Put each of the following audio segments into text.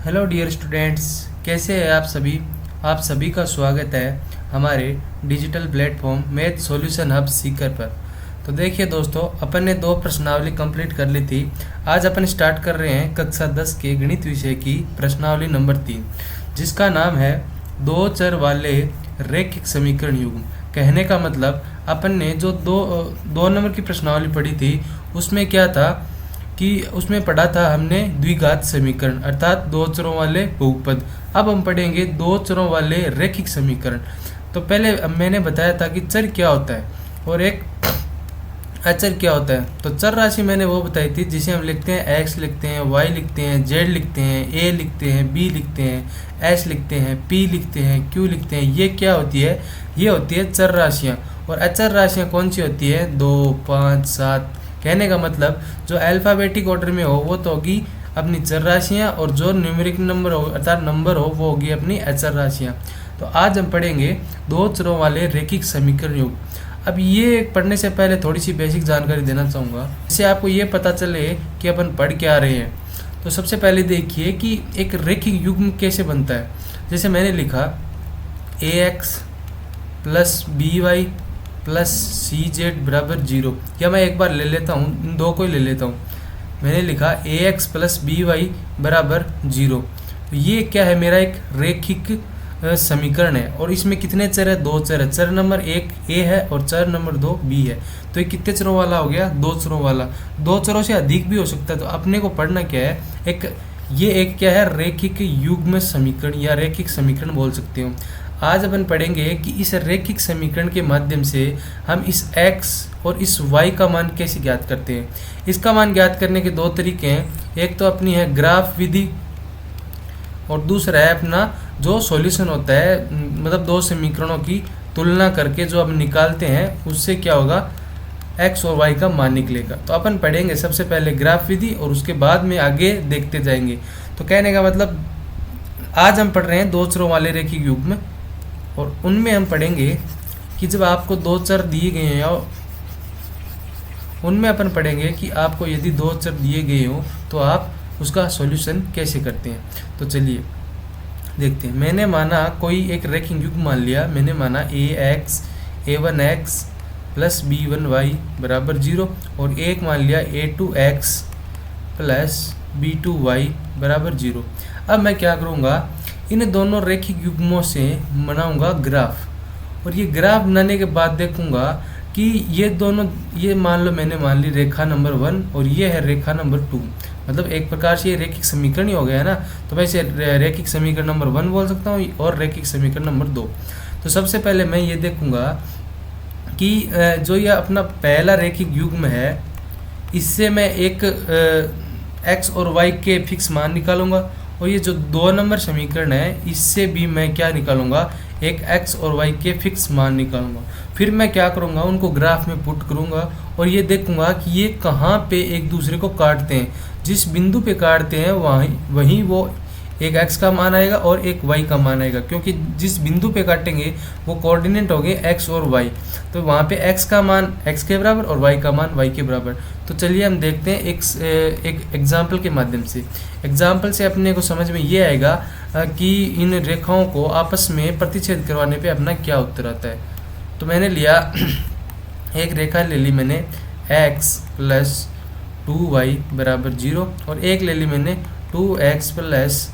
Hello dear students, कैसे हैं आप सभी का स्वागत है हमारे digital platform math solution hub Sikar पर। तो देखिए दोस्तों, अपन ने 2 प्रश्नावली कंप्लीट कर ली थी। आज अपन स्टार्ट कर रहे हैं कक्षा 10 के गणित विषय की प्रश्नावली नंबर 3, जिसका नाम है दो चर वाले रैखिक समीकरण युग्म। कहने का मतलब अपन ने जो दो नंबर की प्रश्नावली पढ़ी थी उसमें क्या था कि उसमें पढ़ा था हमने द्विघात समीकरण अर्थात 2 चरों वाले बहुपद। अब हम पढ़ेंगे 2 चरों वाले रैखिक समीकरण। तो पहले मैंने बताया था कि चर क्या होता है और एक अचर क्या होता है। तो चर राशि मैंने वो बताई थी जिसे हम लिखते हैं x लिखते हैं, y लिखते हैं, z लिखते हैं, a लिखते हैं, b लिखते हैं, s लिखते हैं, p लिखते हैं, q लिखते हैं। ये क्या होती है? ये होती है चर राशियाँ। और अचर राशियाँ कौन सी होती है? 2, 5, 7। कहने का मतलब जो अल्फ़ाबेटिक ऑर्डर में हो वो तो होगी अपनी चर राशियाँ, और जो न्यूमेरिक नंबर हो अर्थात नंबर हो वो होगी अपनी अचर राशियाँ। तो आज हम पढ़ेंगे 2 चरों वाले रैखिक समीकरण युग्म। अब ये पढ़ने से पहले थोड़ी सी बेसिक जानकारी देना चाहूँगा, जिससे आपको ये पता चले कि अपन पढ़ क्या रहे हैं। तो सबसे पहले देखिए कि एक रैखिक युग्म कैसे बनता है। जैसे मैंने लिखा ax plus by plus CZ बराबर 0, या मैं एक बार ले लेता हूँ, इन दो को ही ले लेता हूँ। मैंने लिखा ax प्लस by बराबर 0। तो ये क्या है? मेरा एक रैखिक समीकरण है। और इसमें कितने चर है? 2 चर है। चर नंबर 1 a है और चर नंबर 2 b है। तो ये कितने चरों वाला हो गया? 2 चरों वाला। 2 चरों से अधिक भी हो सकता है। तो अपने को पढ़ना क्या है? एक क्या है? रैखिक युग्म समीकरण या रैखिक समीकरण बोल सकते हो। आज अपन पढ़ेंगे कि इस रैखिक समीकरण के माध्यम से हम इस x और इस y का मान कैसे ज्ञात करते हैं। इसका मान ज्ञात करने के 2 तरीके हैं। एक तो अपनी है ग्राफ विधि और दूसरा है अपना जो सॉल्यूशन होता है, मतलब 2 समीकरणों की तुलना करके जो हम निकालते हैं उससे क्या होगा? x और y का मान निकलेगा। तो अपन पढ़ेंगे सबसे पहले ग्राफ विधि और उसके बाद में आगे देखते जाएंगे। तो कहने का मतलब आज हम पढ़ रहे हैं 2 चरों वाले रैखिक युग्म, और उनमें हम पढ़ेंगे कि जब आपको 2 चर दिए गए हैं, और उनमें अपन पढ़ेंगे कि आपको यदि 2 चर दिए गए हो तो आप उसका सॉल्यूशन कैसे करते हैं। तो चलिए देखते हैं। मैंने माना कोई एक रैखिक युग्म मान लिया। मैंने माना ax a1x प्लस b1y बराबर 0 और एक मान लिया a2x प्लस b2y बराबर 0। अब मैं क्या करूँगा? इन दोनों रैखिक युग्मों से बनाऊंगा ग्राफ, और ये ग्राफ बनाने के बाद देखूंगा कि ये दोनों, ये मान लो मैंने मान ली रेखा नंबर 1 और ये है रेखा नंबर 2, मतलब एक प्रकार से ये रैखिक समीकरण ही हो गया है ना। तो मैं इसे रैखिक समीकरण नंबर 1 बोल सकता हूँ और रैखिक समीकरण नंबर 2। तो सबसे पहले मैं ये देखूंगा कि जो ये अपना पहला रैखिक युग्म है, इससे मैं एक x और y के फिक्स मान निकालूंगा, और ये जो 2 नंबर समीकरण है इससे भी मैं क्या निकालूंगा? एक x और y के फिक्स मान निकालूंगा। फिर मैं क्या करूंगा? उनको ग्राफ में पुट करूंगा और ये देखूंगा कि ये कहाँ पे एक दूसरे को काटते हैं। जिस बिंदु पे काटते हैं वहीं वो एक x का मान आएगा और एक y का मान आएगा, क्योंकि जिस बिंदु पे काटेंगे वो कोऑर्डिनेट हो गए x और y। तो वहाँ पे x का मान x के बराबर और y का मान y के बराबर। तो चलिए हम देखते हैं एक एग्जाम्पल के माध्यम से। एग्जाम्पल से अपने को समझ में ये आएगा कि इन रेखाओं को आपस में प्रतिच्छेद करवाने पे अपना क्या उत्तर आता है। तो मैंने लिया एक रेखा ले ली मैंने x प्लस 2y बराबर 0 और एक ले ली मैंने 2x प्लस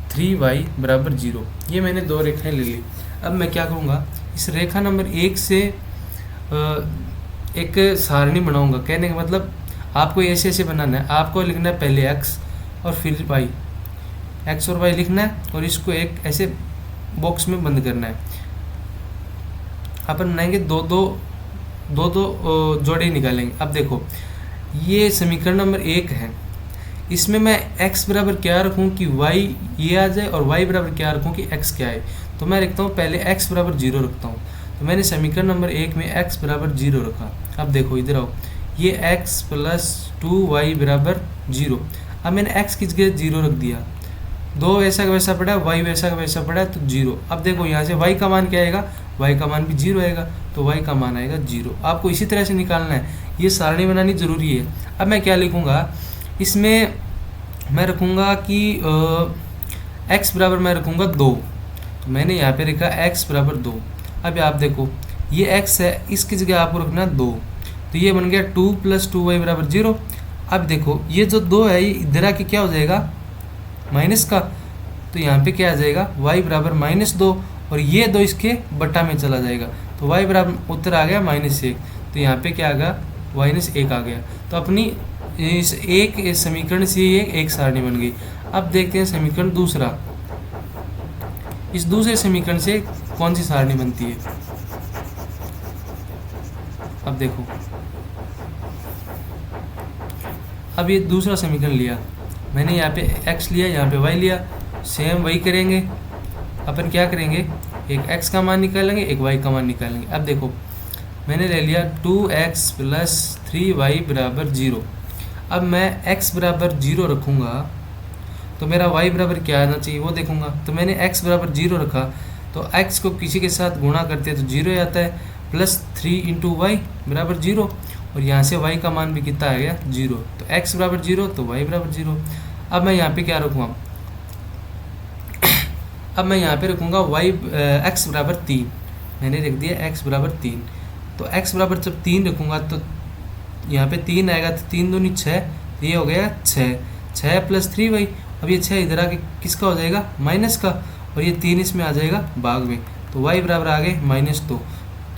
3y बराबर 0। ये मैंने 2 रेखाएं ले ली। अब मैं क्या करूँगा? इस रेखा नंबर 1 से एक सारणी बनाऊंगा। कहने का मतलब आपको ऐसे ऐसे बनाना है। आपको लिखना है पहले x और फिर y, x और y लिखना है और इसको एक ऐसे बॉक्स में बंद करना है। अपन बनाएंगे दो जोड़े निकालेंगे। अब देखो, ये समीकरण नंबर 1 है। इसमें मैं x बराबर क्या रखूँ कि y ये आ जाए और y बराबर क्या रखूँ कि x क्या है। तो मैं लिखता हूँ पहले x बराबर 0 रखता हूँ। तो मैंने समीकरण नंबर 1 में x बराबर 0 रखा। अब देखो इधर आओ, ये x प्लस 2y बराबर 0। अब मैंने x की जगह 0 रख दिया। 2 वैसा का वैसा पड़ा, y वैसा का वैसा पड़ा, तो 0। अब देखो यहाँ से y का मान क्या आएगा? y का मान भी 0 आएगा, तो y का मान आएगा 0। आपको इसी तरह से निकालना है। ये सारणी बनानी ज़रूरी है। अब मैं क्या लिखूँगा? इसमें मैं रखूँगा कि x बराबर मैं रखूँगा 2, तो मैंने यहाँ पे रखा x बराबर 2। अब आप देखो ये x है, इसकी जगह आपको रखना 2, तो ये बन गया 2 + 2y बराबर 0। अब देखो ये जो 2 है ये इधर आके क्या हो जाएगा, माइनस का, तो यहाँ पे क्या आ जाएगा y बराबर -2, और ये 2 इसके बट्टा में चला जाएगा, तो y बराबर उत्तर आ गया -1। तो यहाँ पे क्या आ गया, -1 आ गया। तो अपनी इस एक समीकरण से ये एक सारणी बन गई। अब देखते हैं समीकरण दूसरा, इस दूसरे समीकरण से कौन सी सारणी बनती है। अब देखो, अब ये दूसरा समीकरण लिया मैंने, यहाँ पे x लिया, यहाँ पे y लिया, सेम वही करेंगे। अपन क्या करेंगे, एक x का मान निकालेंगे, एक y का मान निकालेंगे। अब देखो मैंने ले लिया 2x + 3y बराबर 0। अब मैं x बराबर 0 रखूँगा तो मेरा y बराबर क्या आना चाहिए वो देखूँगा। तो मैंने x बराबर 0 रखा, तो x को किसी के साथ गुणा करते हैं तो 0 आता है, +3 × y बराबर 0, और यहाँ से y का मान भी कितना आ गया 0। तो x बराबर 0 तो y बराबर 0। अब मैं यहाँ पे क्या रखूँगा, अब मैं यहाँ पे रखूँगा x बराबर 3। मैंने रख दिया x बराबर 3। तो x बराबर जब 3 रखूँगा तो यहाँ पे 3 आएगा, तो 3 दूनी 6, तो ये हो गया 6 + 3y। अब ये 6 इधर आके किसका हो जाएगा, माइनस का, और ये 3 इसमें आ जाएगा भाग में, तो y बराबर आ गए -2।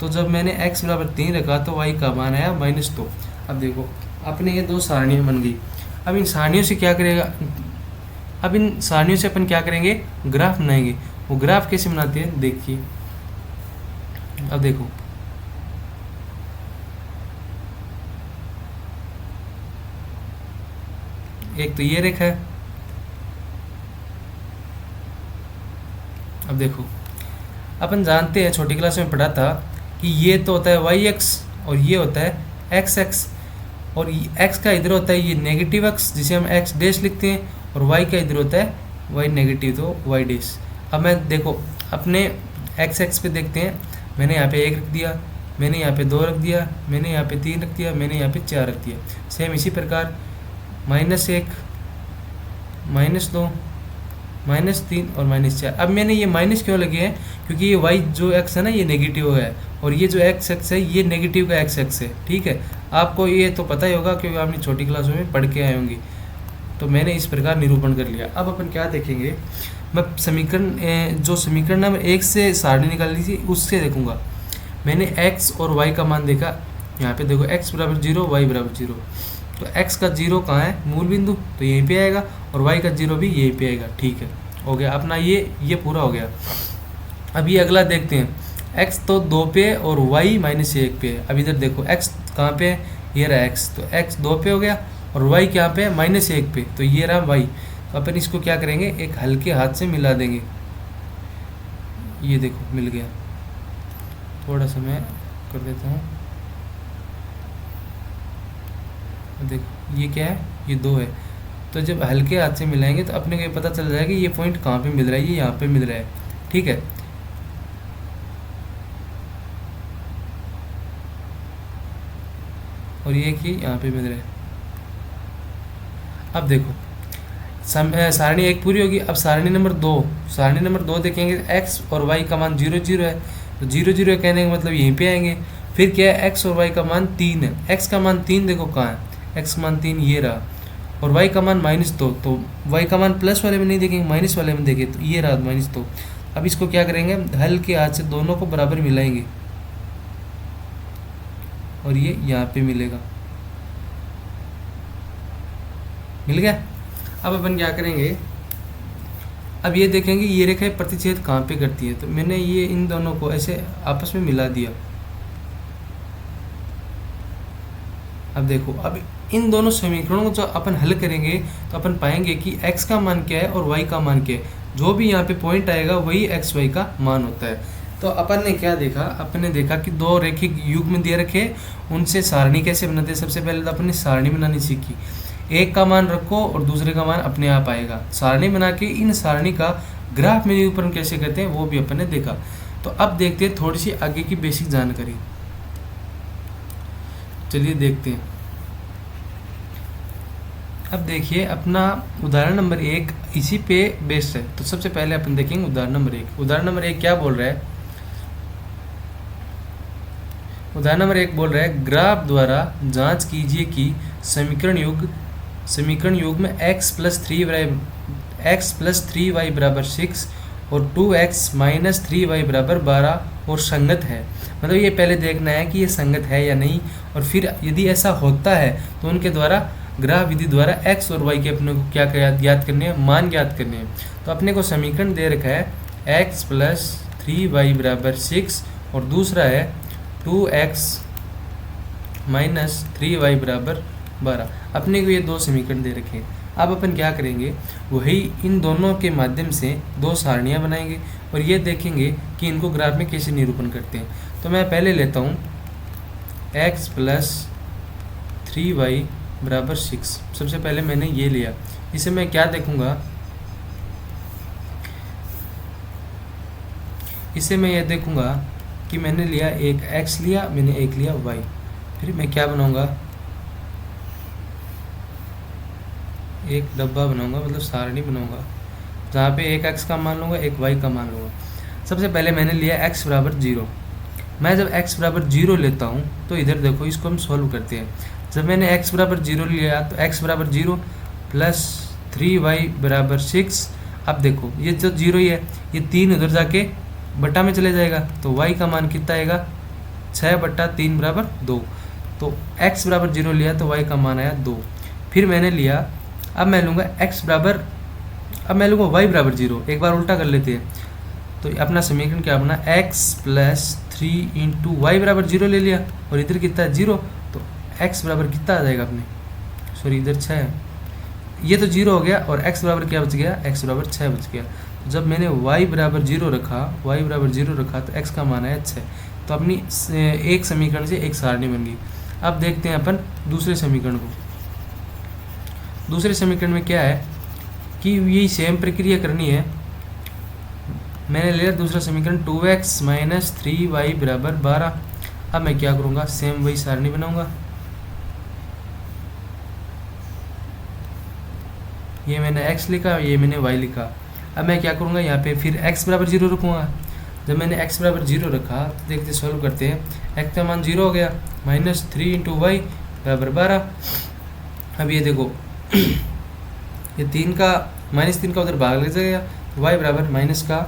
तो जब मैंने x बराबर 3 रखा तो y का मान आया -2। अब देखो अपने ये 2 सारणियाँ बन गई। अब इन सारणियों से क्या करेगा, अब इन सारणियों से अपन क्या करेंगे, ग्राफ बनाएंगे। वो ग्राफ कैसे बनाते हैं देखिए। अब देखो एक तो ये रेखा है, अब देखो अपन जानते हैं छोटी क्लास में पढ़ा था कि ये तो होता है y-x और ये होता है x-x, और x का इधर होता है ये नेगेटिव x जिसे हम x डैश लिखते हैं, और y का इधर होता है y नेगेटिव, तो y डैश। अब मैं देखो अपने x-x पे देखते हैं, मैंने यहाँ पे 1 रख दिया, मैंने यहाँ पे 2 रख दिया, मैंने यहाँ पे 3 रख दिया, मैंने यहाँ पे 4 रख दिया। सेम इसी प्रकार -1 -2 -3 और -4। अब मैंने ये माइनस क्यों लगे हैं, क्योंकि ये y जो x है ना ये नेगेटिव है, और ये जो x है ये नेगेटिव का x है। ठीक है, आपको ये तो पता ही होगा क्योंकि आपने छोटी क्लासों में पढ़ के आए होंगे। तो मैंने इस प्रकार निरूपण कर लिया। अब अपन क्या देखेंगे, मैं समीकरण जो समीकरण नंबर 1 से सारणी निकाल ली थी उससे देखूंगा। मैंने x और y का मान देखा, यहाँ पे देखो x बराबर 0 y बराबर 0, तो x का 0 कहाँ है, मूल बिंदु, तो यहीं पे आएगा, और y का 0 भी यहीं पे आएगा। ठीक है, हो गया अपना ये पूरा हो गया। अब ये अगला देखते हैं, x तो 2 पे और y -1 पे है। अब इधर देखो x कहाँ पे है, ये रहा x, तो x 2 पे हो गया, और y क्या पे है, -1 पे, तो ये रहा y। तो अपन इसको क्या करेंगे, एक हल्के हाथ से मिला देंगे। ये देखो मिल गया, थोड़ा सा मैं कर देता हूँ। देखो ये क्या है, ये 2 है, तो जब हल्के हाथ से मिलाएंगे तो अपने को ये पता चल जाएगा कि ये पॉइंट कहाँ पे मिल रहा है, ये यहाँ पे मिल रहा है। ठीक है, और ये कि यहाँ पे मिल रहा है। अब देखो सारणी 1 पूरी होगी। अब सारणी नंबर 2 देखेंगे, x और y का मान 0 0 है, तो 0 0 कहने का मतलब यहीं पे आएंगे। फिर क्या है, x और y का मान 3 है, x का मान 3 देखो कहाँ है, x का मान 3 ये रहा, और y का मान -2, तो y का मान प्लस वाले में नहीं देखेंगे, माइनस वाले में देखें, तो ये रहा -2। अब इसको क्या करेंगे, हल्के हाथ से दोनों को बराबर मिलाएंगे, और ये यहाँ पे मिलेगा, मिल गया। अब अपन क्या करेंगे, अब ये देखेंगे ये रेखा प्रतिच्छेद कहाँ पे करती है, तो मैंने ये इन दोनों को ऐसे आपस में मिला दिया। अब देखो, अब इन दोनों समीकरणों को जो अपन हल करेंगे तो अपन पाएंगे कि x का मान क्या है और y का मान क्या है। जो भी यहाँ पे पॉइंट आएगा वही x y का मान होता है। तो अपन ने क्या देखा, अपन ने देखा कि 2 रेखिक युग्म दिए रखे, उनसे सारणी कैसे बनाते हैं। सबसे पहले तो अपन ने सारणी बनानी सीखी, एक का मान रखो और दूसरे का मान अपने आप आएगा। सारणी बना के इन सारणी का ग्राफ में निरूपण कैसे करते हैं वो भी अपन ने देखा। तो अब देखते हैं थोड़ी सी आगे की बेसिक जानकारी, चलिए देखते हैं। अब देखिए अपना उदाहरण नंबर 1 इसी पे बेस्ड है। तो सबसे पहले अपन देखेंगे उदाहरण नंबर 1। उदाहरण नंबर 1 क्या बोल रहा है? उदाहरण नंबर 1 बोल रहा है ग्राफ द्वारा जांच कीजिए कि समीकरण युग में x प्लस 3y बराबर 6 और 2x माइनस 3y बराबर 12 और संगत है। मतलब ये पहले देखना है कि ये संगत है या नहीं, और फिर यदि ऐसा होता है तो उनके द्वारा ग्राफ विधि द्वारा x और y के अपने को क्या ज्ञात करने हैं, मान ज्ञात करने हैं। तो अपने को समीकरण दे रखा है x प्लस 3y बराबर 6 और दूसरा है 2x माइनस 3y बराबर 12। अपने को ये दो समीकरण दे रखे हैं। अब अपन क्या करेंगे, वही इन दोनों के माध्यम से दो सारणियाँ बनाएंगे और ये देखेंगे कि इनको ग्राफ में कैसे निरूपण करते हैं। तो मैं पहले लेता हूँ x प्लस 3y बराबर 6। सबसे पहले मैंने ये लिया, इसे मैं क्या देखूँगा, इसे मैं ये देखूँगा कि मैंने लिया एक x लिया, मैंने एक लिया y। फिर मैं क्या बनाऊँगा, एक डब्बा बनाऊँगा, मतलब सारणी बनाऊँगा, जहाँ पे एक x का मान लूँगा, एक y का मान लूँगा। सबसे पहले मैंने लिया x बराबर 0। मैं जब x बराबर 0 लेता हूँ तो इधर देखो, इसको हम सॉल्व करते हैं। जब मैंने x बराबर 0 लिया तो x बराबर 0 प्लस 3y बराबर 6। अब देखो ये जो 0 ही है, ये 3 उधर जाके बटा में चले जाएगा, तो y का मान कितना आएगा, 6 बटा 3 बराबर 2। तो x बराबर 0 लिया तो y का मान आया 2। फिर मैंने लिया, अब मैं लूँगा अब मैं लूँगा y बराबर 0। एक बार उल्टा कर लेते हैं, तो अपना समीकरण क्या बना, x प्लस 3 इंटू वाई बराबर 0 ले लिया और इधर कितना है 0, तो x बराबर कितना आ जाएगा अपने, सॉरी इधर 6 है, ये तो 0 हो गया और x बराबर क्या बच गया, x बराबर 6 बच गया। जब मैंने y बराबर 0 रखा तो x का मान आया 6। तो अपनी एक समीकरण से एक सारणी बन गई। अब देखते हैं अपन दूसरे समीकरण को। दूसरे समीकरण में क्या है कि यही सेम प्रक्रिया करनी है। मैंने ले लिया दूसरा समीकरण 2x माइनस 3y बराबर 12। अब मैं क्या करूँगा, सेम वही सारणी बनाऊँगा। ये मैंने x लिखा, ये मैंने y लिखा। अब मैं क्या करूँगा, यहाँ पे फिर x बराबर 0 रखूँगा। जब मैंने x बराबर 0 रखा तो देखते सॉल्व करते हैं। x का मान 0 हो गया, माइनस 3 इंटू वाई बराबर 12। अब ये देखो ये 3 का माइनस 3 का उधर भाग लग जाएगा, तो y बराबर माइनस का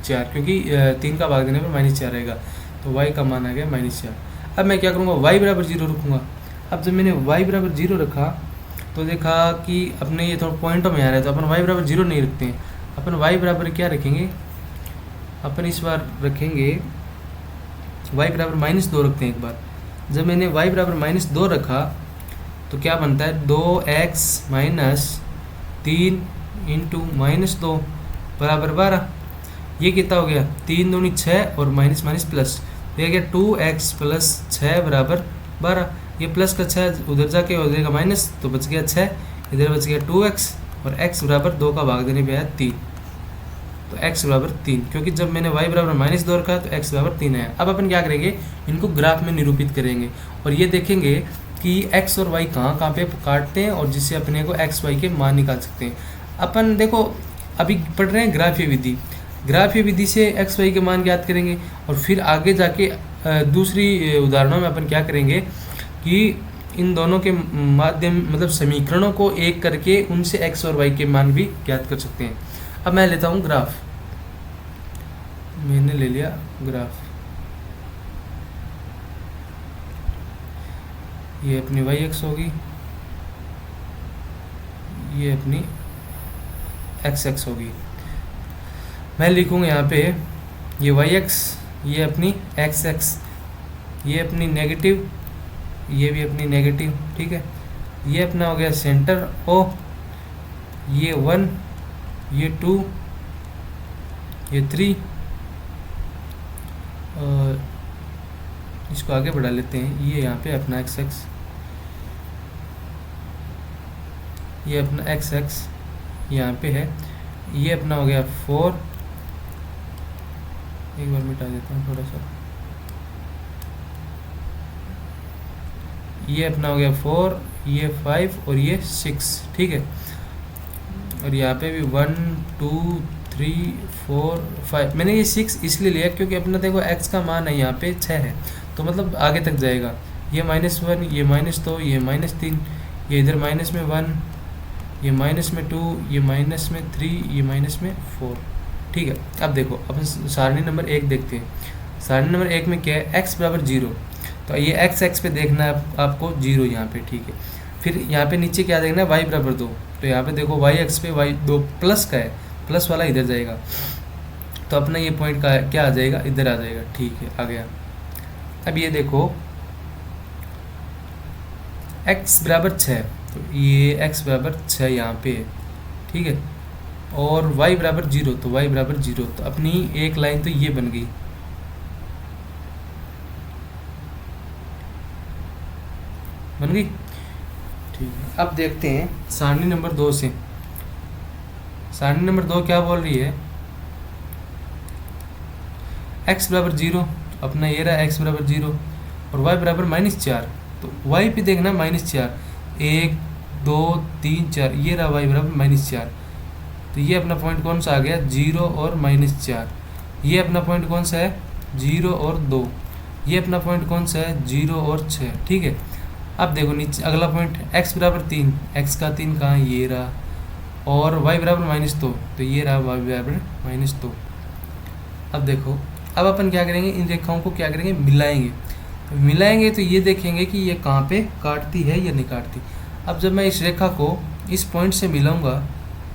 4, क्योंकि 3 का भाग देने पर माइनस 4 रहेगा, तो y का मान आ गया माइनस 4। अब मैं क्या करूँगा, y बराबर 0 रखूँगा। अब जब मैंने y बराबर 0 रखा तो देखा कि अपने ये थोड़ा पॉइंटों में आ रहा है, तो अपन y बराबर 0 नहीं रखते हैं, अपन y बराबर क्या रखेंगे, अपन इस बार रखेंगे y बराबर माइनस 2 रखते हैं एक बार। जब मैंने y बराबर माइनस 2 रखा तो क्या बनता है, 2x माइनस 3 इंटू माइनस 2 बराबर 12। ये कितना हो गया, 3 दूनी 6 और माइनस माइनस प्लस, ये गया 2x प्लस 6 बराबर 12। ये प्लस का 6 उधर जाके हो जाएगा माइनस, तो बच गया 6, इधर बच गया 2x और x बराबर 2 का भाग देने पे आया 3, तो x बराबर 3, क्योंकि जब मैंने y बराबर माइनस 2 रखा तो x बराबर 3 आया। अब अपन क्या करेंगे, इनको ग्राफ में निरूपित करेंगे और ये देखेंगे कि x और y कहाँ पे काटते हैं और जिससे अपने को x y के मान निकाल सकते हैं। अपन देखो अभी पढ़ रहे हैं ग्राफीय विधि, ग्राफीय विधि से x y के मान ज्ञात करेंगे और फिर आगे जाके दूसरी उदाहरणों में अपन क्या करेंगे कि इन दोनों के माध्यम मतलब समीकरणों को एक करके उनसे x और y के मान भी ज्ञात कर सकते हैं। अब मैं लेता हूँ ग्राफ, मैंने ले लिया ग्राफ, ये अपनी वाई एक्स होगी, ये अपनी एक्स एक्स होगी। मैं लिखूँगा यहाँ पे ये वाई एक्स, ये अपनी एक्स एक्स, ये अपनी नेगेटिव, ये भी अपनी नेगेटिव, ठीक है। ये अपना हो गया सेंटर ओ, ये 1, ये 2, ये 3 और इसको आगे बढ़ा लेते हैं। ये यहाँ पे अपना एक्स एक्स, ये अपना एक्स एक्स यहाँ पे है, ये अपना हो गया 4, एक बार मिटा देता हूँ थोड़ा सा, ये अपना हो गया 4, ये 5 और ये 6, ठीक है। और यहाँ पे भी 1 2 3 4 5। मैंने ये 6 इसलिए लिया क्योंकि अपना देखो x का मान है यहाँ पे 6 है, तो मतलब आगे तक जाएगा। ये -1, ये -2, ये -3, ये इधर -1, ये -2, ये -3, ये -4, ठीक है। अब देखो अपन सारणी नंबर 1 देखते हैं। सारणी नंबर 1 में क्या है, x बराबर 0, तो ये x पे देखना है आपको 0 यहाँ पे, ठीक है। फिर यहाँ पे नीचे क्या देखना है, y बराबर 2, तो यहाँ पे देखो y एक्स पे y 2 प्लस का है, प्लस वाला इधर जाएगा, तो अपना ये पॉइंट का क्या आ जाएगा, इधर आ जाएगा, ठीक है, आ गया। अब ये देखो x बराबर 6, तो ये x बराबर 6 यहाँ पे है, ठीक है। और y बराबर 0, तो y बराबर 0, तो अपनी एक लाइन तो ये बन गई। बन गई, ठीक है। अब देखते हैं सारणी नंबर 2 से। सारणी नंबर 2 क्या बोल रही है, x बराबर 0, अपना ये रहा x बराबर 0 और y बराबर -4, तो y पे देखना -4, 1 2 3 4, ये रहा y बराबर -4, तो ये अपना पॉइंट कौन सा आ गया, 0 और -4। ये अपना पॉइंट कौन सा है, 0 और 2। ये अपना पॉइंट कौन सा है, 0 और 6, ठीक है। अब देखो नीचे अगला पॉइंट x बराबर 3, x का 3 कहाँ, ये रहा, और y बराबर -2, तो ये रहा y बराबर -2। अब देखो, अब अपन क्या करेंगे, इन रेखाओं को क्या करेंगे, मिलाएंगे। तो मिलाएंगे तो ये देखेंगे कि ये कहाँ पे काटती है या नहीं काटती। अब जब मैं इस रेखा को इस पॉइंट से मिलाऊंगा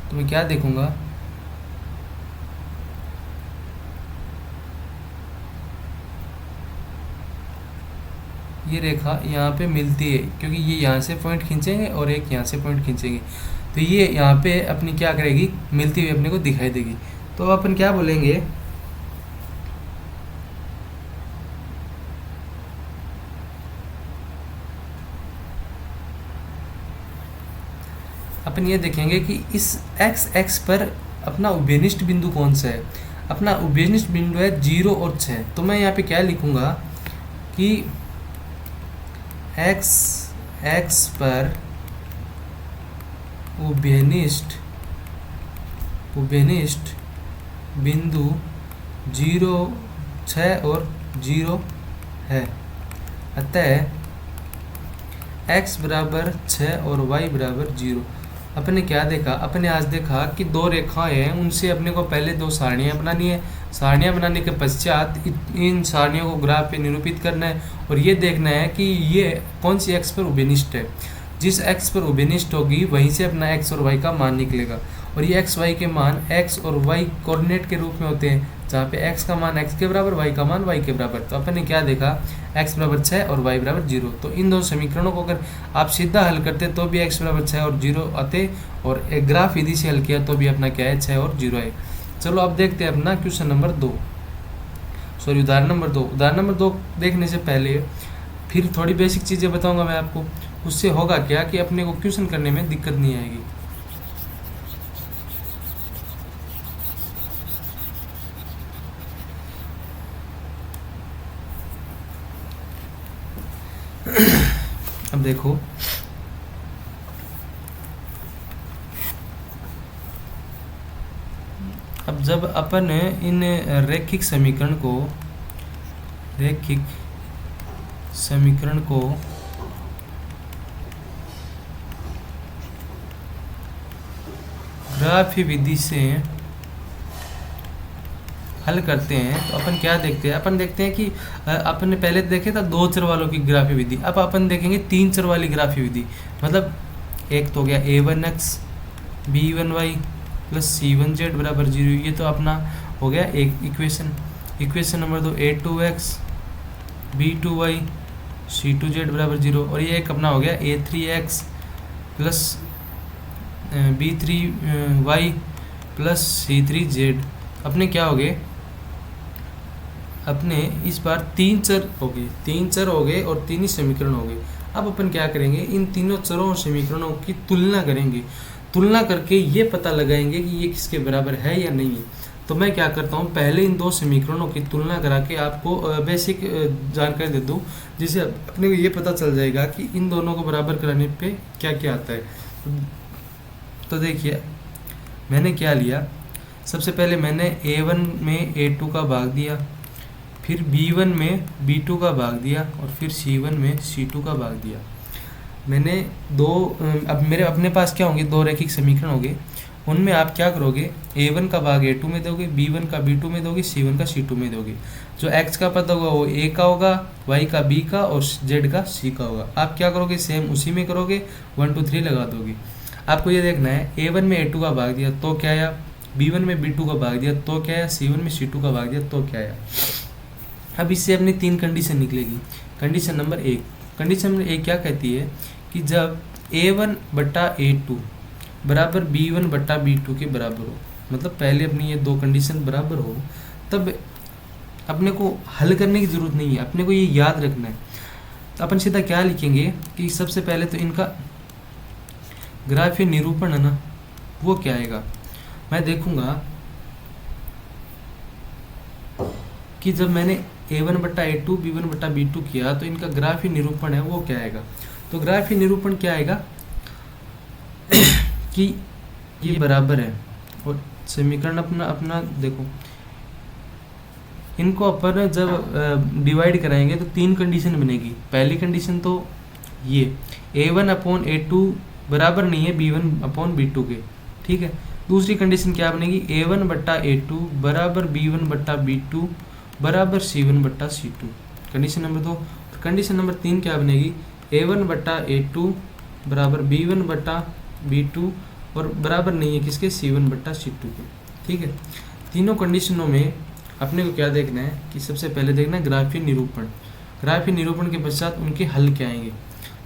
तो मैं क्या देखूंगा, ये रेखा यहाँ पे मिलती है, क्योंकि ये यहाँ से पॉइंट खींचेंगे और एक यहाँ से पॉइंट खींचेंगे, तो ये यहाँ पे अपनी क्या करेगी, मिलती हुई अपने को दिखाई देगी। तो अपन क्या बोलेंगे, अपन ये देखेंगे कि इस x पर अपना उभयनिष्ठ बिंदु कौन सा है। अपना उभयनिष्ठ बिंदु है 0 और 6, तो मैं यहाँ पे क्या लिखूंगा कि x पर उभयनिष्ठ बिंदु 0 6 और 0 है, अतः x बराबर 6 और y बराबर 0। अपने क्या देखा, अपने आज देखा कि दो रेखाएं हैं, उनसे अपने को पहले दो सारणियाँ बनानी है। सारणियाँ बनाने के पश्चात इन सारणियों को ग्राफ पे निरूपित करना है और ये देखना है कि ये कौन सी x पर उभयनिष्ठ है। जिस x पर उभयनिष्ठ होगी वहीं से अपना x और y का मान निकलेगा, और ये x y के मान x और y कोऑर्डिनेट के रूप में होते हैं, जहाँ पे x का मान x के बराबर, y का मान y के बराबर। तो अपन ने क्या देखा, x बराबर 6 और y बराबर 0। तो इन दो समीकरणों को अगर आप सीधा हल करते तो भी x बराबर 6 और 0 आते, और एक ग्राफ विधि से हल किया तो भी अपना क्या है, 6 और 0 है। चलो अब देखते हैं अपना क्वेश्चन नंबर 2, सॉरी उदाहरण नंबर 2। उदाहरण नंबर 2 देखने से पहले फिर थोड़ी बेसिक चीज़ें बताऊंगा मैं आपको, उससे होगा क्या कि अपने को क्वेश्चन करने में दिक्कत नहीं आएगी। अब देखो, अब जब अपन इन रैखिक समीकरण को ग्राफी विधि से हल करते हैं तो अपन क्या देखते हैं, अपन देखते हैं कि अपन ने पहले देखे था दो चर वालों की ग्राफी विधि, अब अपन देखेंगे तीन चर वाली ग्राफी विधि। मतलब एक तो हो गया a1x b1y प्लस c1z बराबर 0, ये तो अपना हो गया एक equation. Equation number 2 a2x b2y c2z बराबर 0, और ये एक अपना हो गया a3x plus b3y plus c3z। अपने क्या हो गए, अपने इस बार तीन चर हो गए और तीन ही समीकरण हो गए। अब अपन क्या करेंगे, इन तीनों चरों और समीकरणों की तुलना करेंगे, तुलना करके ये पता लगाएंगे कि ये किसके बराबर है या नहीं है। तो मैं क्या करता हूँ, पहले इन दो समीकरणों की तुलना करा के आपको बेसिक जानकारी दे दूँ, जिससे अपने को ये पता चल जाएगा कि इन दोनों को बराबर कराने पे क्या क्या आता है। तो देखिए मैंने क्या लिया, सबसे पहले मैंने A1 में A2 का भाग दिया, फिर B1 में B2 का भाग दिया और फिर C1 में C2 का भाग दिया। मैंने दो, अब मेरे अपने पास क्या होंगे, दो रैखिक समीकरण होंगे, उनमें आप क्या करोगे, A1 का भाग A2 में दोगे, B1 का B2 में दोगे, C1 का C2 में दोगे। जो x का पद होगा वो A का होगा, y का B का और z का C का होगा। आप क्या करोगे, सेम उसी में करोगे, 1 2 3 लगा दोगे। आपको ये देखना है, A1 में A2 का भाग दिया तो क्या आया, B1 में B2 का भाग दिया तो क्या आया, C1 में C2 का भाग दिया तो क्या आया। अब इससे अपनी 3 कंडीशन निकलेगी। कंडीशन नंबर 1, कंडीशन नंबर 1 क्या कहती है कि जब A1 बट्टा A2 बराबर B1 बट्टा B2 के बराबर हो, मतलब पहले अपनी ये दो कंडीशन बराबर हो, तब अपने को हल करने की ज़रूरत नहीं है, अपने को ये याद रखना है। तो अपन सीधा क्या लिखेंगे कि सबसे पहले तो इनका ग्राफीय निरूपण है ना, वो क्या आएगा। मैं देखूंगा कि जब मैंने A1 बट्टा A2 B1 बट्टा B2 किया तो इनका ग्राफीय निरूपण है वो क्या आएगा। तो ग्राफीय निरूपण क्या आएगा कि ये बराबर है, और समीकरण अपना अपना देखो, इनको अपन जब डिवाइड कराएंगे तो 3 कंडीशन बनेगी। पहली कंडीशन तो ये A1 अपॉन A2 बराबर नहीं है B1 अपॉन B2 के, ठीक है। दूसरी कंडीशन क्या बनेगी, A1 बट्टा A2 बराबर B1 बट्टा B2 बराबर C1 बट्टा C2, condition number 2। Condition number 3 क्या बनेगी, A1 बट्टा A2 बराबर B1 बट्टा B2 और बराबर नहीं है किसके, C1 बट्टा C2 के, ठीक है। तीनों कंडीशनों में अपने को क्या देखना है कि सबसे पहले देखना है ग्राफीय निरूपण। ग्राफीय निरूपण के पश्चात उनके हल क्या आएंगे।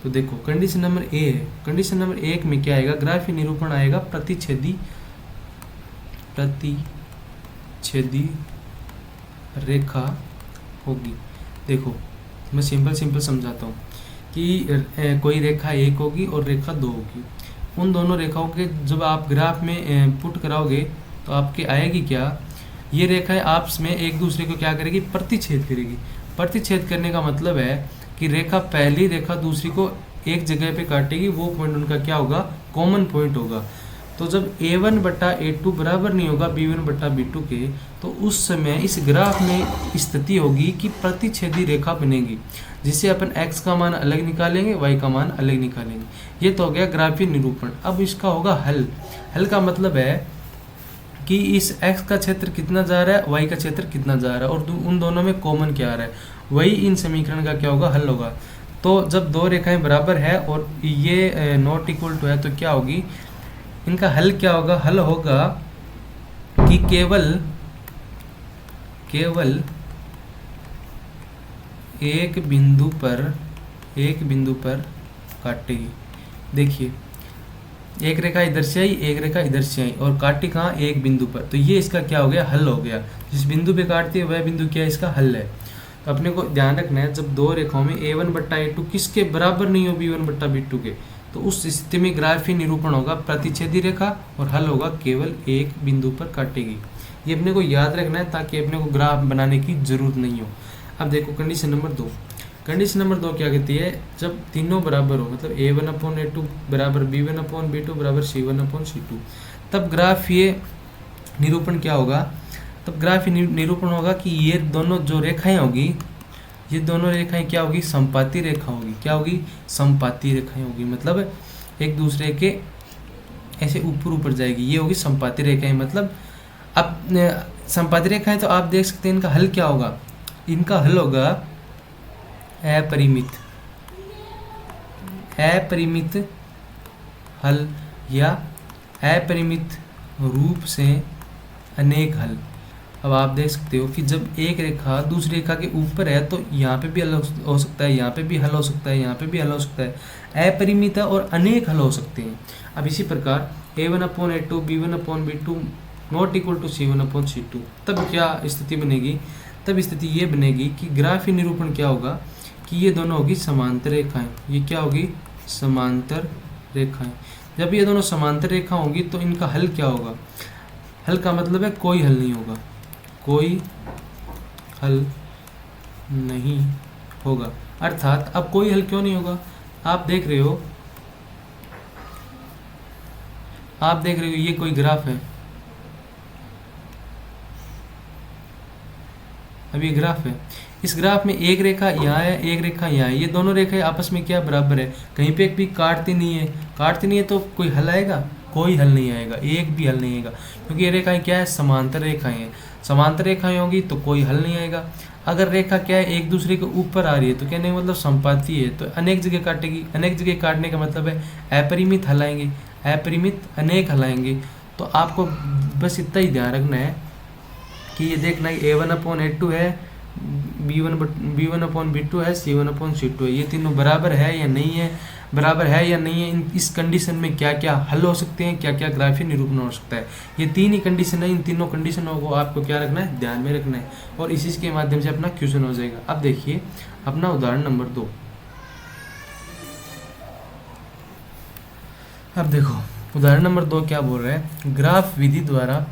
तो देखो कंडीशन नंबर ए है, कंडीशन नंबर 1 में क्या आएगा, ग्राफीय निरूपण आएगा प्रतिच्छेदी रेखा होगी। देखो मैं सिंपल समझाता हूँ कि कोई रेखा 1 होगी और रेखा 2 होगी। उन दोनों रेखाओं के जब आप ग्राफ में पुट कराओगे तो आपके आएगी क्या, ये रेखाएं आपस में एक दूसरे को क्या करेगी, प्रतिच्छेद करेगी। प्रतिच्छेद करने का मतलब है कि रेखा पहली रेखा दूसरी को एक जगह पे काटेगी, वो पॉइंट उनका क्या होगा, कॉमन पॉइंट होगा। तो जब A1 बट्टा A2 बराबर नहीं होगा B1 बट्टा B2 के, तो उस समय इस ग्राफ में स्थिति होगी कि प्रतिच्छेदी रेखा बनेगी, जिससे अपन x का मान अलग निकालेंगे, y का मान अलग निकालेंगे। ये तो हो गया ग्राफीय निरूपण। अब इसका होगा हल। हल का मतलब है कि इस x का क्षेत्र कितना जा रहा है, y का क्षेत्र कितना जा रहा है, और उन दोनों में कॉमन क्या आ रहा है, वही इन समीकरण का क्या होगा, हल होगा। तो जब दो रेखाएं बराबर है और ये नॉट इक्वल टू है तो क्या होगी, इनका हल क्या होगा, हल होगा कि केवल एक बिंदु पर काटेगी। देखिए एक रेखा इधर से आई, एक रेखा इधर से आई और काटी कहाँ, एक बिंदु पर। तो ये इसका क्या हो गया, हल हो गया। जिस बिंदु पे काटती है वह बिंदु क्या है, इसका हल है। तो अपने को ध्यान रखना है, जब दो रेखाओं में A1 बट्टा A2 किसके बराबर नहीं हो, B1 बट्टा B2 के, तो उस स्थिति में ग्राफीय निरूपण होगा प्रतिच्छेदी रेखा और हल होगा केवल एक बिंदु पर काटेगी। ये अपने को याद रखना है ताकि अपने को ग्राफ बनाने की जरूरत नहीं हो। अब देखो कंडीशन नंबर 2। कंडीशन नंबर 2 क्या कहती है, जब तीनों बराबर हो, मतलब A1 अपॉन A2 बराबर B1 अपॉन B2 बराबर C1 अपॉन C2, तब ग्राफीय निरूपण क्या होगा, तब ग्राफीय निरूपण होगा कि ये दोनों जो रेखाएं होगी, ये दोनों रेखाएं क्या होगी, संपाती रेखा होगी। क्या होगी, संपाती रेखाएं होगी, मतलब एक दूसरे के ऐसे ऊपर जाएगी, ये होगी संपाती रेखाएं। मतलब अब संपाती रेखाएं तो आप देख सकते हैं, इनका हल क्या होगा, इनका हल होगा अपरिमित हल या अपरिमित रूप से अनेक हल। अब आप देख सकते हो कि जब एक रेखा दूसरी रेखा के ऊपर है तो यहाँ पे भी हल हो सकता है, यहाँ पे भी हल हो सकता है, यहाँ पे भी हल हो सकता है। अपरिमित और अनेक हल हो सकते हैं। अब इसी प्रकार A1 upon A2 B1 upon B2 not equal to C1 upon C2, तब क्या स्थिति बनेगी, तब स्थिति ये बनेगी कि ग्राफीय निरूपण क्या होगा कि ये दोनों होगी समांतर रेखाएं। ये क्या होगी, समांतर रेखाएं। जब ये दोनों समांतर रेखा होगी तो इनका हल क्या होगा, हल का मतलब है कोई हल नहीं होगा, कोई हल नहीं होगा। अर्थात अब कोई हल क्यों नहीं होगा, आप देख रहे हो, ये कोई ग्राफ है, अब ये ग्राफ है, इस ग्राफ में एक रेखा यहाँ है, एक रेखा यहाँ है, ये दोनों रेखाएं आपस में क्या बराबर है, कहीं पे भी काटती नहीं है, तो कोई हल आएगा, कोई हल नहीं आएगा, एक भी हल नहीं आएगा, क्योंकि ये रेखाएं क्या है, समांतर रेखाएं हैं, समांतर रेखाएं होगी तो कोई हल नहीं आएगा। अगर रेखा क्या है, एक दूसरे के ऊपर आ रही है, तो कहने का मतलब संपाती है, तो अनेक जगह काटेगी, अनेक जगह काटने का मतलब है अपरिमित हल आएंगे, अपरिमित अनेक हल आएंगे। तो आपको बस इतना ही ध्यान रखना है कि ये देखना है A1/A2 है, B1/B2 है, C1/C2 है, ये तीनों बराबर है या नहीं है, बराबर है या नहीं है, इस कंडीशन में क्या क्या हल हो सकते हैं, क्या क्या ग्राफीय निरूपण हो सकता है, ये तीन ही कंडीशन है, इन तीनों कंडीशनों को आपको क्या रखना है, ध्यान में रखना है, और इसी के माध्यम से अपना क्वेश्चन हो जाएगा। अब देखिए अपना उदाहरण नंबर 2। अब देखो उदाहरण नंबर 2 क्या बोल रहा है, ग्राफ विधि द्वारा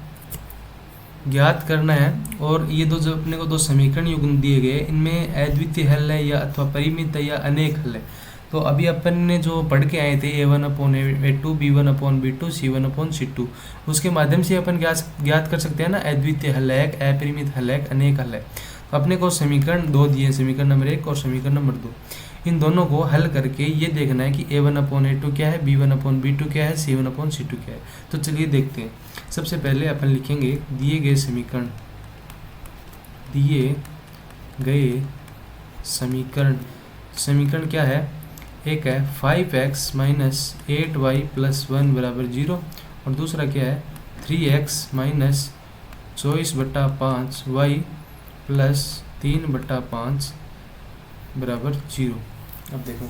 ज्ञात करना है, और ये दो जो अपने को दो समीकरण युग्म दिए गए, इनमें अद्वितीय हल है या अथवा परिमित है या अनेक हल है। तो अभी अपन ने जो पढ़ के आए थे A1/A2, B1/B2, C1/C2, उसके माध्यम से अपन ज्ञात कर सकते हैं ना, अद्वितीय हल है, अपरिमित हल है, अनेक हल है। तो अपने को समीकरण 2 दिए, समीकरण नंबर 1 और समीकरण नंबर 2, इन दोनों को हल करके ये देखना है कि A1/A2 क्या है, B1/B2 क्या है, C1/C2 क्या है। तो चलिए देखते हैं। सबसे पहले अपन लिखेंगे दिए गए समीकरण क्या है, एक है 5x - 8y + 1 = 0, और दूसरा क्या है 3x - 24/5y + 3/5 = 0। अब देखो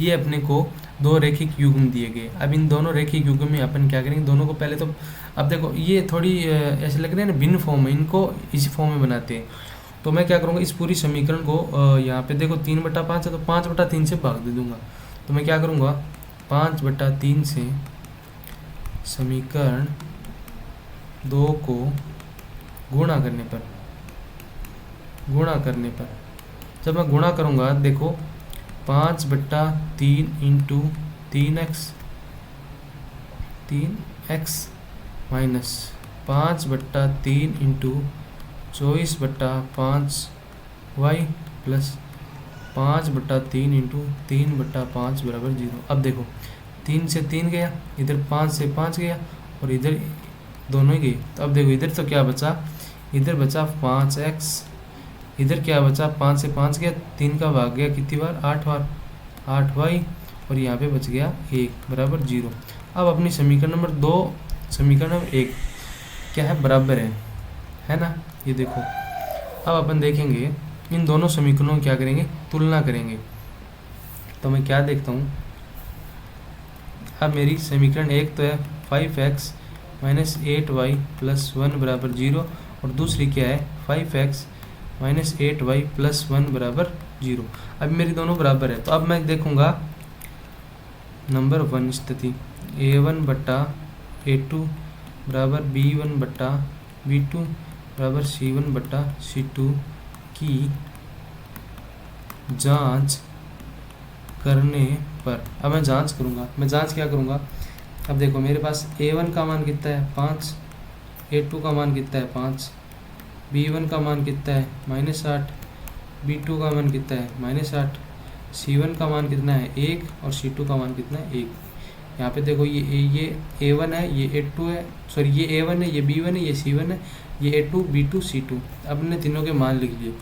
ये अपने को दो रेखिक युग्म दिए गए। अब इन दोनों रेखिक युग्म में अपन क्या करेंगे, दोनों को पहले तो, अब देखो ये थोड़ी ऐसे लग रहे हैं ना भिन्न फॉर्म है, इनको इसी फॉर्म में बनाते हैं। तो मैं क्या करूँगा, इस पूरी समीकरण को यहाँ पे देखो 3/5 है, तो 5/3 से भाग दे दूंगा। तो मैं क्या करूँगा, 5/3 से समीकरण 2 को गुणा करने पर जब मैं गुणा करूँगा, देखो 5/3 × 3x माइनस 5/3 × 24/5y + 5/3 × 3/5 = 0। अब देखो 3 से 3 गया, इधर 5 से 5 गया, और इधर दोनों ही गए। तो अब देखो इधर तो क्या बचा, इधर बचा 5x, इधर क्या बचा, 5 से 5 गया, 3 का भाग गया कितनी बार, 8 बार, 8y, और यहाँ पे बच गया 1 = 0। अब अपनी समीकरण नंबर 2 समीकरण नंबर 1 क्या है, बराबर है ना। ये देखो अब अपन देखेंगे इन दोनों समीकरणों की क्या करेंगे, तुलना करेंगे। तो मैं क्या देखता हूँ, अब मेरी समीकरण 1 तो है 5x - 8y + 1 = 0, और दूसरी क्या है 5x - 8y + 1 = 0। अब मेरी दोनों बराबर है। तो अब मैं देखूंगा नंबर 1 स्थिति, A1/A2 = B1/B2 = C1/C2 की जांच करने पर। अब मैं जांच करूंगा, मैं जांच क्या करूंगा, अब देखो मेरे पास A1 का मान कितना है 5, A2 का मान कितना है 5, B1 का मान कितना है -8, B2 का मान कितना है -8, C1 का मान कितना है 1, और C2 का मान कितना है 1। यहाँ पे देखो ये A1 है, ये A2 है, सॉरी ये A1 है, ये B1 है, ये C1 है, ये A2 B2 C2। अब हमने तीनों के मान लिख लिए,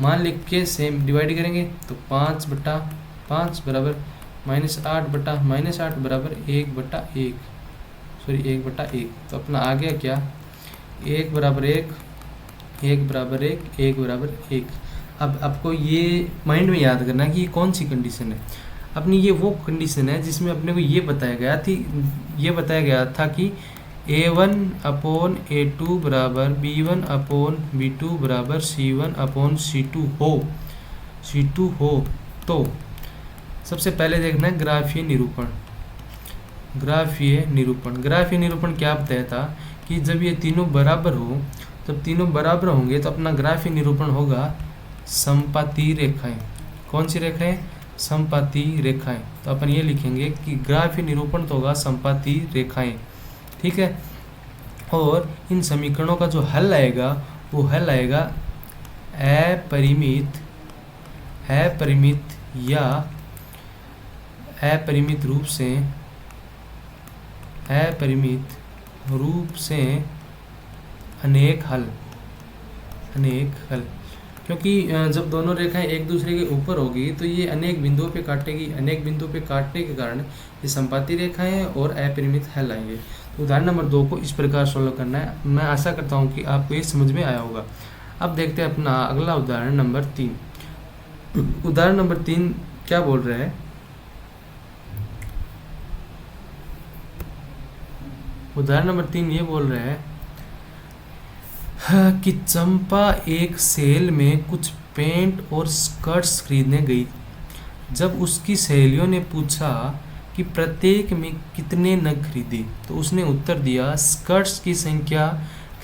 मान लिख के सेम डिवाइड करेंगे, तो 5/5 बराबर -8/-8 बराबर 1/1, सॉरी 1/1। तो अपना आ गया क्या, 1 = 1, 1 = 1, 1 = 1। अब आपको ये माइंड में याद करना है कि ये कौन सी कंडीशन है अपनी, ये वो कंडीशन है जिसमें अपने को ये बताया गया था कि A1/A2 = B1/B2 = C1/C2 हो। तो सबसे पहले देखना है ग्राफीय निरूपण क्या बताया था कि जब ये तीनों बराबर हो, जब तीनों बराबर होंगे तो अपना ग्राफीय निरूपण होगा समपाती रेखाएं। कौन सी रेखाएं? समपाती रेखाएं। तो अपन ये लिखेंगे कि ग्राफीय निरूपण तो होगा समपाती रेखाएं, ठीक है। और इन समीकरणों का जो हल आएगा वो हल आएगा अपरिमित या अपरिमित रूप से अनेक हल। क्योंकि जब दोनों रेखाएं एक दूसरे के ऊपर होगी तो ये अनेक बिंदुओं पे काटेगी, अनेक बिंदुओं पे काटने के कारण ये समपाती रेखाएं हैं और अपरिमित हल आएंगे। तो उदाहरण नंबर 2 को इस प्रकार सोल्व करना है। मैं आशा करता हूँ कि आपको ये समझ में आया होगा। अब देखते हैं अपना अगला उदाहरण नंबर 3। उदाहरण नंबर 3 क्या बोल रहा है? उदाहरण नंबर 3 ये बोल रहा है कि चंपा एक सेल में कुछ पेंट और स्कर्ट्स खरीदने गई। जब उसकी सहेलियों ने पूछा कि प्रत्येक में कितने नग खरीदे, तो उसने उत्तर दिया स्कर्ट्स की संख्या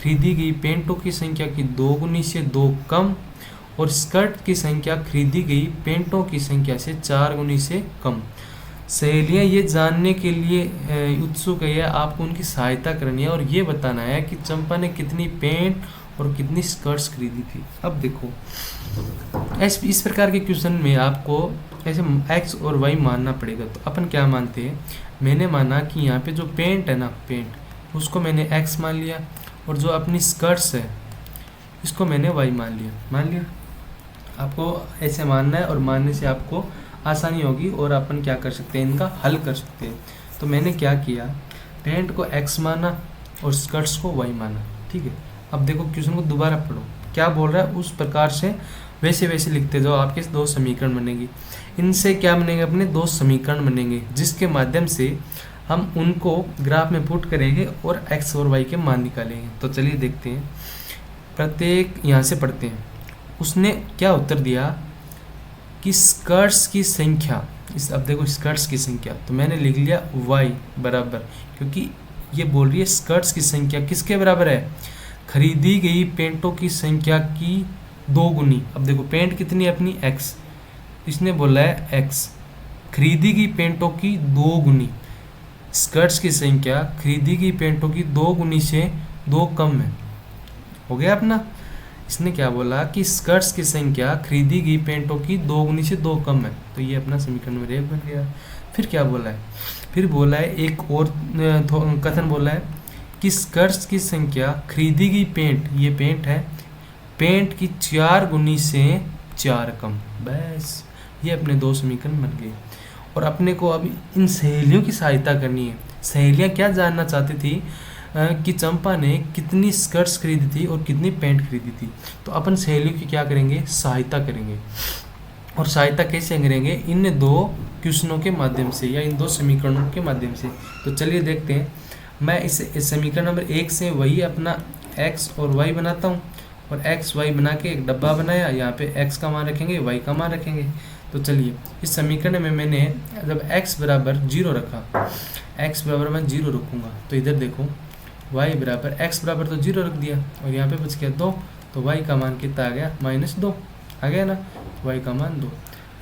खरीदी गई पेंटों की संख्या की 2 गुनी से 2 कम और स्कर्ट की संख्या खरीदी गई पेंटों की संख्या से 4 गुनी से कम। सहेलियां ये जानने के लिए उत्सुक है, आपको उनकी सहायता करनी है और ये बताना है कि चंपा ने कितनी पेंट और कितनी स्कर्ट्स खरीदी थी। अब देखो इस प्रकार के क्वेश्चन में आपको ऐसे x और y मानना पड़ेगा। तो अपन क्या मानते हैं? मैंने माना कि यहाँ पे जो पेंट है ना, पेंट उसको मैंने x मान लिया और जो अपनी स्कर्ट्स है इसको मैंने y मान लिया। आपको ऐसे मानना है और मानने से आपको आसानी होगी और अपन क्या कर सकते हैं, इनका हल कर सकते हैं। तो मैंने क्या किया, पेंट को x माना और स्कर्ट्स को y माना, ठीक है। अब देखो क्वेश्चन को दोबारा पढ़ो, क्या बोल रहा है उस प्रकार से वैसे लिखते जाओ, आपके 2 समीकरण बनेंगे। इनसे क्या बनेंगे? अपने 2 समीकरण बनेंगे जिसके माध्यम से हम उनको ग्राफ में पुट करेंगे और x और y के मान निकालेंगे। तो चलिए देखते हैं, प्रत्येक यहाँ से पढ़ते हैं। उसने क्या उत्तर दिया कि स्कर्ट्स की संख्या, अब देखो स्कर्ट्स की संख्या, तो मैंने लिख लिया y बराबर, क्योंकि ये बोल रही है स्कर्ट्स की संख्या किसके बराबर है? खरीदी गई पेंटों की संख्या की 2 गुनी। अब देखो पेंट कितनी है अपनी x, इसने बोला है x, खरीदी गई पेंटों की 2 गुनी। स्कर्ट्स की संख्या खरीदी गई पेंटों की 2 गुनी से 2 कम है। हो गया अपना। इसने क्या बोला कि स्कर्ट्स की संख्या खरीदी गई पेंटों की 2 गुनी से 2 कम है। तो ये अपना समीकरण नंबर 1 बन गया। फिर क्या बोला है? फिर बोला है एक और कथन बोला है कि स्कर्ट्स की संख्या खरीदी गई पेंट, ये पेंट है, पेंट की 4 गुनी से 4 कम। बस ये अपने 2 समीकरण बन गए। और अपने को अब इन सहेलियों की सहायता करनी है। सहेलियां क्या जानना चाहती थी कि चंपा ने कितनी स्कर्ट्स खरीदी थी और कितनी पेंट खरीदी थी। तो अपन सहेलियों की क्या करेंगे? सहायता करेंगे। और सहायता कैसे करेंगे? इन 2 क्वेश्चनों के माध्यम से या इन 2 समीकरणों के माध्यम से। तो चलिए देखते हैं। मैं इस समीकरण नंबर 1 से वही अपना x और y बनाता हूँ और x y बना के एक डब्बा बनाया, यहाँ पे x का मान रखेंगे, y का मान रखेंगे। तो चलिए इस समीकरण में मैंने जब x बराबर 0 रखा, x बराबर मैं 0 रखूँगा, तो इधर देखो y बराबर x बराबर तो 0 रख दिया और यहाँ पे बच गया 2, तो y का मान कितना आ गया? -2 आ गया ना, y का मान 2।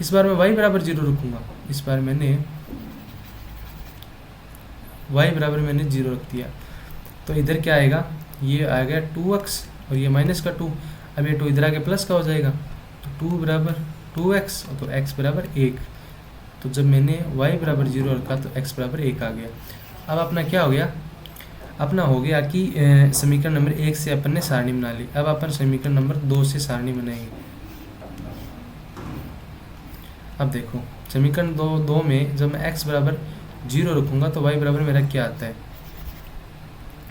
इस बार मैं y बराबर 0 रखूँगा, इस बार मैंने y बराबर मैंने 0 रख दिया, तो इधर क्या आएगा? ये आ गया 2x और ये माइनस का 2। अब ये 2 इधर आके प्लस का हो जाएगा, तो 2 बराबर 2x और तो x बराबर 1। तो जब मैंने y बराबर 0 रखा तो x बराबर 1 आ गया। अब अपना क्या हो गया? अपना हो गया कि समीकरण नंबर 1 से अपन ने सारणी बना ली। अब अपन समीकरण नंबर 2 से सारणी बनाएंगे। अब देखो समीकरण 2 में जब मैं x बराबर 0 रखूँगा तो y बराबर मेरा क्या आता है?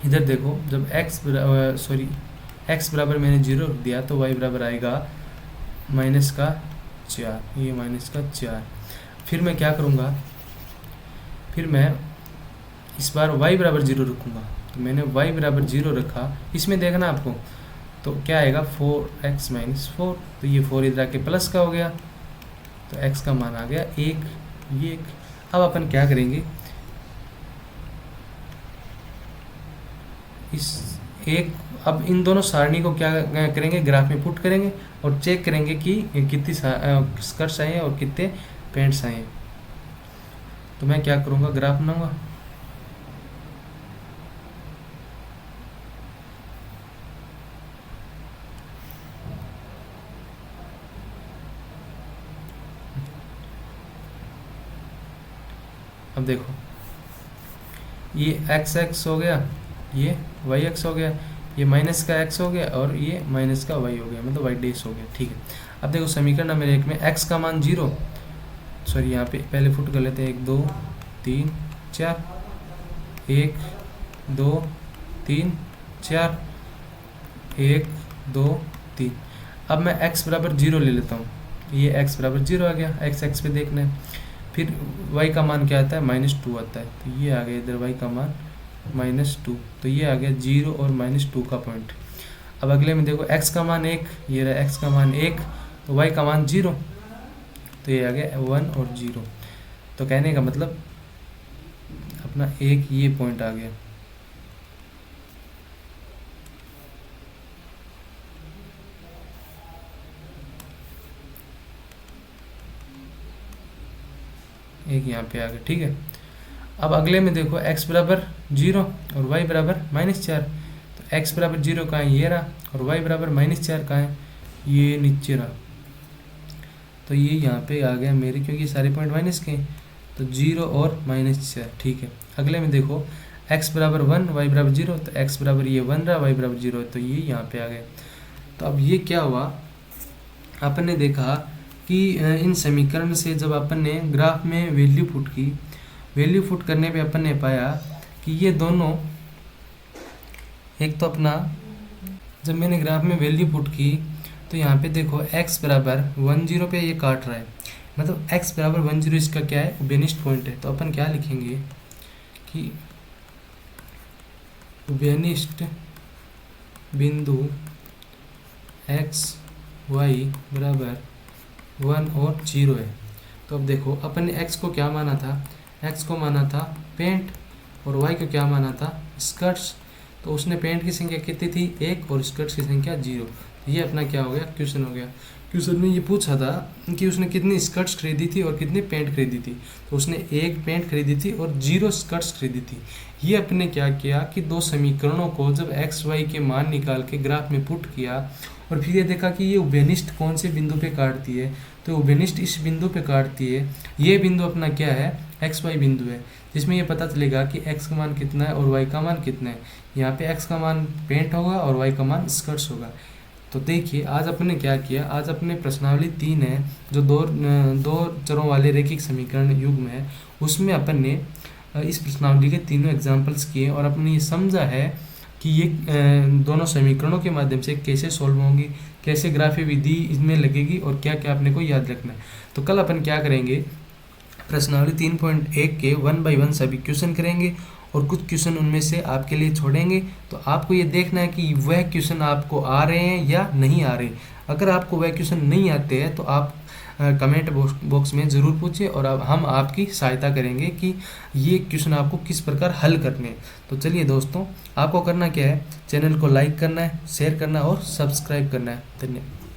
इधर देखो जब x बराबर मैंने 0 रख दिया तो y बराबर आएगा -4, ये -4। फिर मैं क्या करूँगा? फिर मैं इस बार y बराबर 0 रखूँगा, तो मैंने y बराबर 0 रखा। इसमें देखना आपको तो क्या आएगा? 4x - 4, तो ये 4 इधर आके प्लस का हो गया, तो x का मान आ गया 1, ये 1। अब अपन क्या करेंगे? इस एक, अब इन दोनों सारणी को क्या करेंगे, ग्राफ में पुट करेंगे और चेक करेंगे कि कितनी स्कर्ट्स आए हैं और कितने पैंट्स आए हैं। तो मैं क्या करूँगा, ग्राफ बनाऊँगा। अब देखो, ये एक्स एक्स हो गया, ये वाई एक्स हो गया, ये माइनस का एक्स हो गया और ये माइनस का वाई हो गया, मतलब वाई डैश हो गया। ठीक है, अब देखो समीकरण नंबर 1 में एक्स का मान 0, सॉरी यहाँ पे पहले फुट कर लेते हैं, 1 2 3 4, 1 2 3 4, 1 2 3। अब मैं x बराबर 0 ले लेता हूँ, ये x बराबर 0 आ गया, x एक्स पे देखना है। फिर y का मान क्या आता है, -2 आता है, तो ये आ गया इधर y का मान -2, तो ये आ गया 0 और -2 का पॉइंट। अब अगले में देखो x का मान 1, ये रहा x का मान 1, तो y का मान 0, तो ये आ गया 1 और 0। तो कहने का मतलब अपना एक ये पॉइंट आ गया। एक यहाँ पे आ गया। ठीक है, अब अगले में देखो x बराबर 0 और y बराबर -4, तो x बराबर 0 कहाँ है, ये रहा, और y बराबर -4 कहाँ है, ये नीचे रहा। तो ये यहाँ पे आ गया मेरे, क्योंकि सारे पॉइंट माइनस के हैं, तो 0 और -4। ठीक है, अगले में देखो x बराबर 1 y बराबर 0, तो x बराबर ये 1 रहा, y बराबर 0, तो ये यहाँ पे आ गया। तो अब ये क्या हुआ, अपन ने देखा कि इन समीकरण से जब अपन ने ग्राफ में वैल्यू पुट की, वैल्यू पुट करने पे अपन ने पाया कि ये दोनों, एक तो अपना जब मैंने ग्राफ में वैल्यू पुट की तो यहाँ पे देखो x बराबर 10 पे ये काट रहा है, मतलब x बराबर 10 इसका क्या है, उभयनिष्ठ पॉइंट है। तो अपन क्या लिखेंगे कि उभयनिष्ठ बिंदु x y बराबर 1 और 0 है। तो अब देखो अपन ने x को क्या माना था, x को माना था पेंट, और y को क्या माना था, स्कर्ट्स। तो उसने पेंट की संख्या कितनी थी, 1, और स्कर्ट्स की संख्या 0। ये अपना क्या हो गया, क्वेश्चन हो गया। क्वेश्चन में ये पूछा था कि उसने कितनी स्कर्ट्स खरीदी थी और कितनी पेंट खरीदी थी, तो उसने 1 पेंट खरीदी थी और 0 स्कर्ट्स खरीदी थी। ये अपने क्या किया कि दो समीकरणों को जब x y के मान निकाल के ग्राफ में पुट किया और फिर ये देखा कि ये उभयनिष्ठ कौन से बिंदु पे काटती है, तो उभयनिष्ठ इस बिंदु पे काटती है। ये बिंदु अपना क्या है, एक्स वाई बिंदु है, जिसमें ये पता चलेगा कि x का मान कितना है और y का मान कितना है। यहाँ पे x का मान पेंट होगा और y का मान स्कर्ट्स होगा। तो देखिए आज अपने क्या किया, आज अपने प्रश्नावली 3 है जो दो चरों वाले रैखिक समीकरण युग्म है, उसमें अपन ने इस प्रश्नावली के तीनों एग्जाम्पल्स किए और अपने ये समझा है कि ये दोनों समीकरणों के माध्यम से कैसे सॉल्व होंगी, कैसे ग्राफीय विधि इसमें लगेगी और क्या क्या अपने को याद रखना है। तो कल अपन क्या करेंगे, प्रश्नावली 3.1 के 1 बाय 1 सभी क्वेश्चन करेंगे और कुछ क्वेश्चन उनमें से आपके लिए छोड़ेंगे। तो आपको ये देखना है कि वह क्वेश्चन आपको आ रहे हैं या नहीं आ रहे। अगर आपको वह क्वेश्चन नहीं आते हैं तो आप कमेंट बॉक्स में ज़रूर पूछिए और अब हम आपकी सहायता करेंगे कि ये क्वेश्चन आपको किस प्रकार हल करने हैं। तो चलिए दोस्तों, आपको करना क्या है, चैनल को लाइक करना है, शेयर करना और सब्सक्राइब करना है। धन्यवाद।